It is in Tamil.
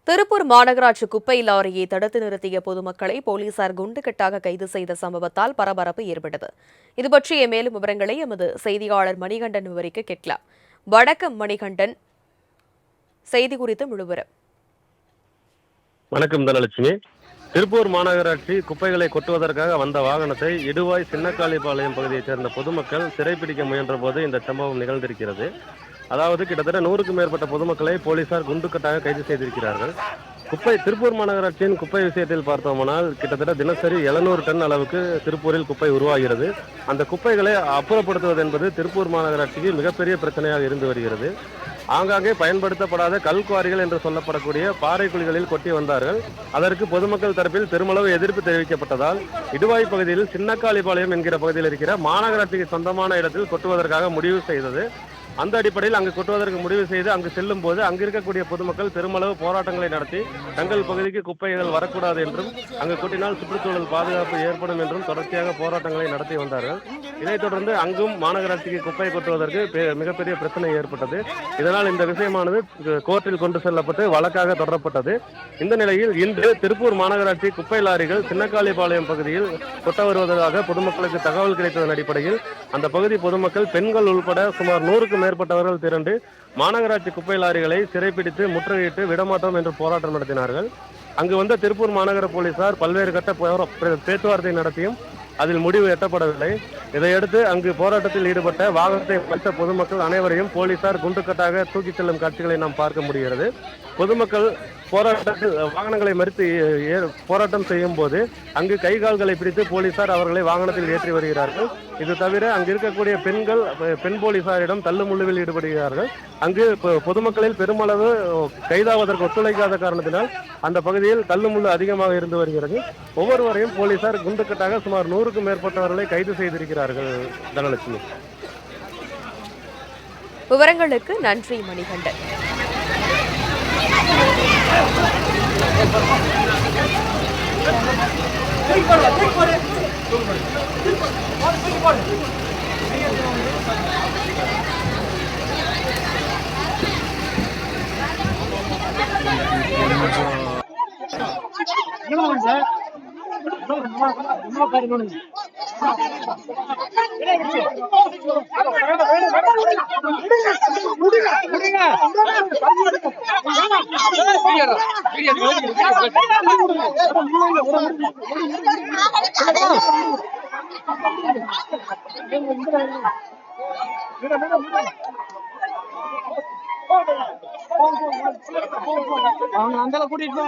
திருப்பூர் மாநகராட்சி குப்பை லாரியை தடுத்து நிறுத்திய பொதுமக்களை போலீசார் குண்டுகட்டாக கைது செய்த சம்பவத்தால் பரபரப்பு ஏற்பட்டது. இதுபற்றிய மேலும் விவரங்களை எமது செய்தியாளர் மணிகண்டன் விவரிக்க கேட்கலாம். வணக்கம் மணிகண்டன், செய்தி குறித்து முழுவதும். வணக்கம் தனலட்சுமி. திருப்பூர் மாநகராட்சி குப்பைகளை கொட்டுவதற்காக வந்த வாகனத்தை இடுவாய் சின்னக்காளிபாளையம் பகுதியைச் சேர்ந்த பொதுமக்கள் சிறைப்பிடிக்க முயன்ற போது இந்த சம்பவம் நிகழ்ந்திருக்கிறது. அதாவது கிட்டத்தட்ட 100க்கும் மேற்பட்ட பொதுமக்களை போலீசார் குண்டுக்கட்டாக கைது செய்திருக்கிறார்கள். திருப்பூர் மாநகராட்சியின் குப்பை விஷயத்தில் பார்த்தோமானால் கிட்டத்தட்ட தினசரி 700 டன் அளவுக்கு திருப்பூரில் குப்பை உருவாகிறது. அந்த குப்பைகளை அப்புறப்படுத்துவது என்பது திருப்பூர் மாநகராட்சிக்கு மிகப்பெரிய பிரச்சனையாக இருந்து வருகிறது. ஆங்காங்கே பயன்படுத்தப்படாத கல்குவாரிகள் என்று சொல்லப்படக்கூடிய பாறை குழிகளில் கொட்டி வந்தார்கள். அதற்கு பொதுமக்கள் தரப்பில் பெருமளவு எதிர்ப்பு தெரிவிக்கப்பட்டதால் இடுவாய் பகுதியில் சின்னக்காளிபாளையம் என்கிற பகுதியில் இருக்கிற மாநகராட்சிக்கு சொந்தமான இடத்தில் கொட்டுவதற்காக முடிவு செய்தது. அந்த அடிப்படையில் அங்கு கொட்டுவதற்கு முடிவு செய்து அங்கு செல்லும் போது அங்கு இருக்கக்கூடிய பொதுமக்கள் பெருமளவு போராட்டங்களை நடத்தி தங்கள் பகுதிக்கு குப்பைகள் வரக்கூடாது என்றும் அங்கு கொட்டினால் சுற்றுச்சூழல் பாதுகாப்பு ஏற்படும் என்றும் தொடர்ச்சியாக போராட்டங்களை நடத்தி வந்தார்கள். இதைத் தொடர்ந்து அங்கும் மாநகராட்சிக்கு குப்பை கொட்டுவதற்கு மிகப்பெரிய பிரச்சனை ஏற்பட்டது. இதனால் இந்த விஷயமானது கோர்ட்டில் கொண்டு செல்லப்பட்டு வழக்காக தொடரப்பட்டது. இந்த நிலையில் இன்று திருப்பூர் மாநகராட்சி குப்பை லாரிகள் சின்னக்காளிபாளையம் பகுதியில் கொட்ட வருவதாக பொதுமக்களுக்கு தகவல் கிடைத்ததன் அடிப்படையில் அந்த பகுதி பொதுமக்கள் பெண்கள் உள்பட சுமார் 100க்கும் மேற்பட்டவர்கள் திரண்டு மாநகராட்சி குப்பை லாரிகளை சிறைப்பிடித்து முற்றுகையிட்டு விடமாட்டோம் என்று போராட்டம் நடத்தினார்கள். அங்கு வந்த திருப்பூர் மாநகர போலீசார் பல்வேறு கட்ட பேச்சுவார்த்தை நடத்தியும் அதில் முடிவு எட்டப்படவில்லை. இதையடுத்து அங்கு போராட்டத்தில் ஈடுபட்ட வாகனத்தை மற்ற பொதுமக்கள் அனைவரையும் போலீசார் குண்டுக்கட்டாக தூக்கிச் செல்லும் காட்சிகளை நாம் பார்க்க முடிகிறது. பொதுமக்கள் போராட்டத்தில் வாகனங்களை மறித்து போராட்டம் செய்யும் போது அங்கு கை கால்களை பிடித்து போலீசார் அவர்களை வாகனத்தில் ஏற்றி வருகிறார்கள். இது தவிர அங்கு இருக்கக்கூடிய பெண் போலீசாரிடம் தள்ளுமுள்ளுவில் ஈடுபடுகிறார்கள். அங்கு பொதுமக்களில் பெருமளவு கைதாவதற்கு ஒத்துழைக்காத காரணத்தினால் அந்த பகுதியில் தள்ளுமுள்ளு அதிகமாக இருந்து வருகிறது. ஒவ்வொருவரையும் போலீசார் குண்டுக்கட்டாக சுமார் 100க்கும் மேற்பட்டவர்களை கைது செய்திருக்கிறார்கள். தனலட்சுமி, விவரங்களுக்கு நன்றி மணிகண்டன். அவங்க அந்த கூட்டிட்டு